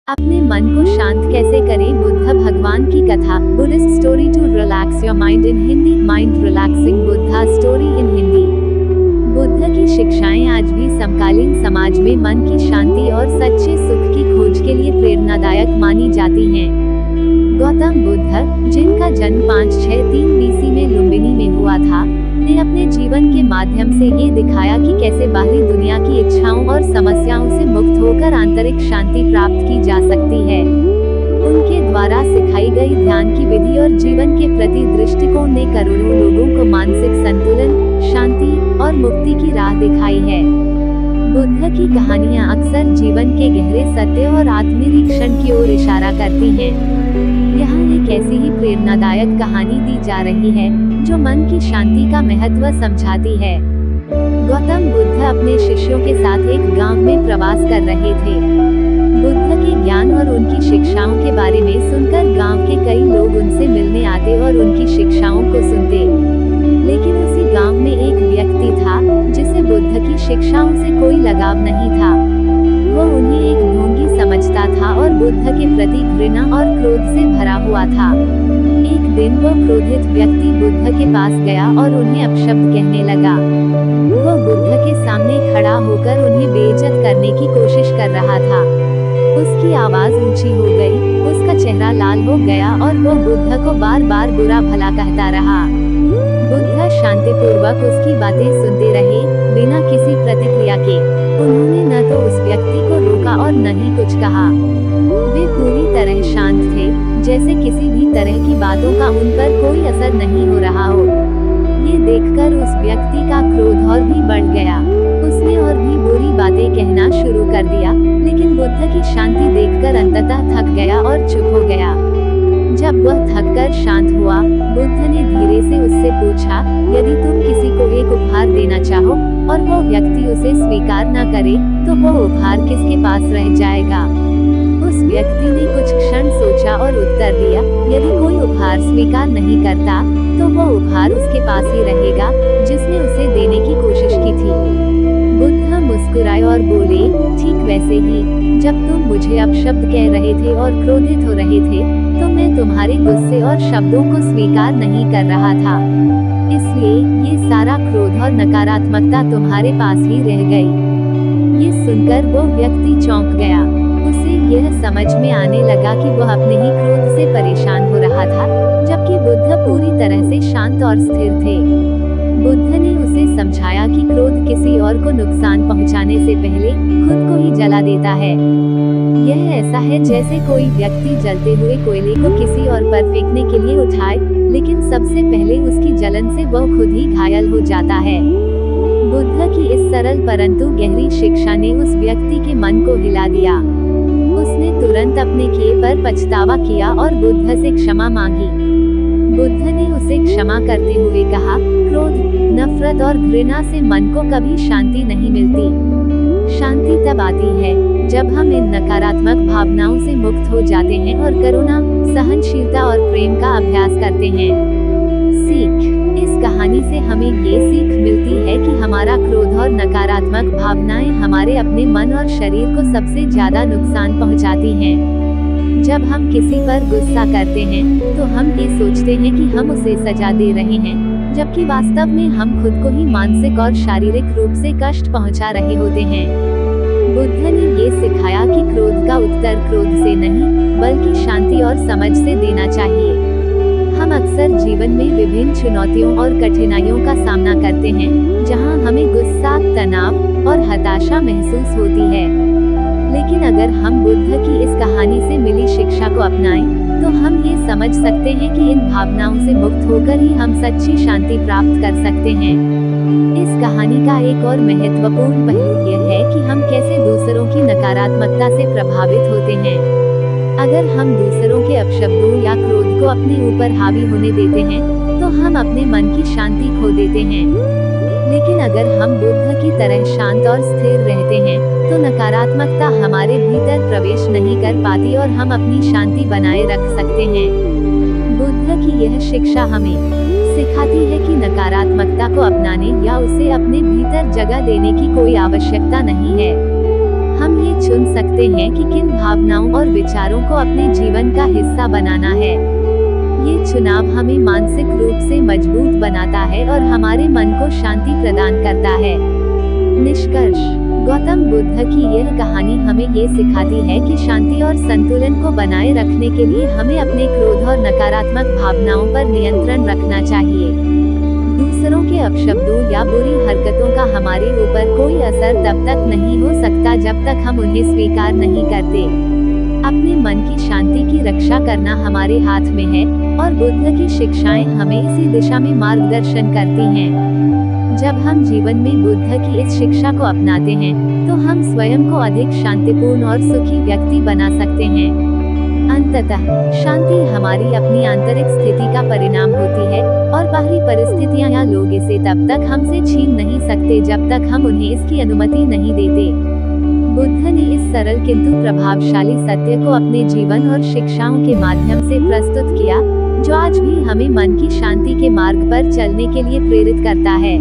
अपने मन को शांत कैसे करें? बुद्ध भगवान की कथा। Buddhist story to relax your mind in Hindi. Mind relaxing Buddha story in Hindi. Buddha की शिक्षाएं आज भी समकालीन समाज में मन की शांति और सच्चे सुख की खोज के लिए प्रेरणादायक मानी जाती हैं। गौतम बुद्ध, जिनका जन्म 563 बीसी में लुम्बिनी में हुआ था, ने अपने जीवन के माध्यम से ये दिखाया कि कैसे बाहरी दुनिया की इच्छाओं और समस्याओं से मुक्त होकर आंतरिक शांति प्राप्त की जा सकती है। उनके द्वारा सिखाई गई ध्यान की विधि और जीवन के प्रति दृष्टिकोण ने करोड़ों लोगों को मानसिक संतुलन, शांति और मुक्ति की राह दिखाई है। बुद्ध की कहानियां अक्सर जीवन के गहरे सत्य और आत्मनिरीक्षण की ओर इशारा करती हैं। यहाँ एक ऐसी ही प्रेरणादायक कहानी दी जा रही है जो मन की शांति का महत्व समझाती है। गौतम बुद्ध अपने शिष्यों के साथ एक गांव में प्रवास कर रहे थे। बुद्ध के ज्ञान और उनकी शिक्षाओं के बारे में सुनकर गांव के कई लोग उनसे मिलने आते और उनकी शिक्षाओं को सुनते। लेकिन उसी गांव में एक व्यक्ति था जिसे बुद्ध की शिक्षाओं से कोई लगाव नहीं था। वो उन्हें एक ढोंगी समझता था और बुद्ध के प्रति घृणा और क्रोध से भरा हुआ था। एक दिन वो क्रोधित व्यक्ति बुद्ध के पास गया और उन्हें अपशब्द कहने लगा। वो बुद्ध के सामने खड़ा होकर उन्हें बेइज्जत करने की कोशिश कर रहा था। उसकी आवाज ऊंची हो गई, उसका चेहरा लाल हो गया और वो बुद्ध को बार बार बुरा भला कहता रहा। बुद्ध शांतिपूर्वक उसकी बातें सुनते रहे, बिना किसी प्रतिक्रिया के। उन्होंने न तो उस व्यक्ति को रोका और न ही कुछ कहा। वे पूरी तरह शांत थे, जैसे किसी भी तरह की बातों का उन पर कोई असर नहीं हो रहा हो। ये देखकर उस व्यक्ति का क्रोध और भी बढ़ गया। उसने और भी बुरी बातें कहना शुरू कर दिया, लेकिन बुद्ध की शांति देखकर अंततः थक गया और चुप हो गया। जब वह थककर शांत हुआ, बुद्ध ने धीरे से उससे पूछा, यदि तुम किसी को एक उपहार देना चाहो और वो व्यक्ति उसे स्वीकार न करे, तो वो उपहार किसके पास रह जाएगा? उस व्यक्ति ने कुछ क्षण सोचा और उत्तर दिया, यदि कोई उपहार स्वीकार नहीं करता, तो वो उपहार उसके पास ही रहेगा जिसने उसे देने की कोशिश की थी। बुद्ध मुस्कुराए और बोले, ठीक वैसे ही, जब तुम मुझे अपशब्द कह रहे थे और क्रोधित हो रहे थे, तो मैं तुम्हारे गुस्से और शब्दों को स्वीकार नहीं कर रहा था। इसलिए ये सारा क्रोध और नकारात्मकता तुम्हारे पास ही रह गई। ये सुनकर वो व्यक्ति चौंक गया। उसे यह समझ में आने लगा कि वह अपने ही क्रोध से परेशान हो रहा था, जबकि बुद्ध पूरी तरह से शांत और स्थिर थे। बुद्ध ने उसे समझाया कि क्रोध किसी और को नुकसान पहुंचाने से पहले खुद को ही जला देता है। यह ऐसा है जैसे कोई व्यक्ति जलते हुए कोयले को किसी और पर फेंकने के लिए उठाए, लेकिन सबसे पहले उसकी जलन से वह खुद ही घायल हो जाता है। बुद्ध की इस सरल परंतु गहरी शिक्षा ने उस व्यक्ति के मन को हिला दिया। उसने तुरंत अपने किए पर पछतावा किया और बुद्ध से क्षमा मांगी। बुद्ध ने उसे क्षमा करते हुए कहा, क्रोध, नफरत और घृणा से मन को कभी शांति नहीं मिलती। शांति तब आती है जब हम इन नकारात्मक भावनाओं से मुक्त हो जाते हैं और करुणा, सहनशीलता और प्रेम का अभ्यास करते हैं। सीख। इस कहानी से हमें ये सीख मिलती है कि हमारा क्रोध और नकारात्मक भावनाएं हमारे अपने मन और शरीर को सबसे ज्यादा नुकसान पहुंचाती हैं। जब हम किसी पर गुस्सा करते हैं, तो हम ये सोचते हैं कि हम उसे सजा दे रहे हैं, जबकि वास्तव में हम खुद को ही मानसिक और शारीरिक रूप से कष्ट पहुंचा रहे होते हैं। बुद्ध ने ये सिखाया कि क्रोध का उत्तर क्रोध से नहीं, बल्कि शांति और समझ से देना चाहिए। हम अक्सर जीवन में विभिन्न चुनौतियों और कठिनाइयों का सामना करते हैं, जहां हमें गुस्सा, तनाव और हताशा महसूस होती है। लेकिन अगर हम बुद्ध की इस कहानी से मिली शिक्षा को अपनाएं, तो हम ये समझ सकते हैं कि इन भावनाओं से मुक्त होकर ही हम सच्ची शांति प्राप्त कर सकते हैं। इस कहानी का एक और महत्वपूर्ण पहलू यह है कि हम कैसे दूसरों की नकारात्मकता से प्रभावित होते हैं। अगर हम दूसरों के अपशब्दों या क्रोध को अपने ऊपर हावी होने देते हैं, तो हम अपने मन की शांति खो देते हैं। लेकिन अगर हम बुद्ध की तरह शांत और स्थिर रहते हैं, तो नकारात्मकता हमारे भीतर प्रवेश नहीं कर पाती और हम अपनी शांति बनाए रख सकते हैं। बुद्ध की यह शिक्षा हमें सिखाती है कि नकारात्मकता को अपनाने या उसे अपने भीतर जगह देने की कोई आवश्यकता नहीं है। हम ये चुन सकते हैं कि किन भावनाओं और विचारों को अपने जीवन का हिस्सा बनाना है। ये चुनाव हमें मानसिक रूप से मजबूत बनाता है और हमारे मन को शांति प्रदान करता है। निष्कर्ष, गौतम बुद्ध की यह कहानी हमें ये सिखाती है कि शांति और संतुलन को बनाए रखने के लिए हमें अपने क्रोध और नकारात्मक भावनाओं पर नियंत्रण रखना चाहिए। दूसरों के अपशब्दों या बुरी हरकतों का हमारे ऊपर कोई असर तब तक नहीं हो सकता जब तक हम उन्हें स्वीकार नहीं करते। अपने मन की शांति की रक्षा करना हमारे हाथ में है और बुद्ध की शिक्षाएं हमें इसी दिशा में मार्गदर्शन करती हैं। जब हम जीवन में बुद्ध की इस शिक्षा को अपनाते हैं, तो हम स्वयं को अधिक शांतिपूर्ण और सुखी व्यक्ति बना सकते हैं। अंततः, शांति हमारी अपनी आंतरिक स्थिति का परिणाम होती है और बाहरी परिस्थितियां या लोग इसे तब तक हमसे छीन नहीं सकते जब तक हम उन्हें इसकी अनुमति नहीं देते। बुद्ध ने इस सरल किंतु प्रभावशाली सत्य को अपने जीवन और शिक्षाओं के माध्यम से प्रस्तुत किया, जो आज भी हमें मन की शांति के मार्ग पर चलने के लिए प्रेरित करता है।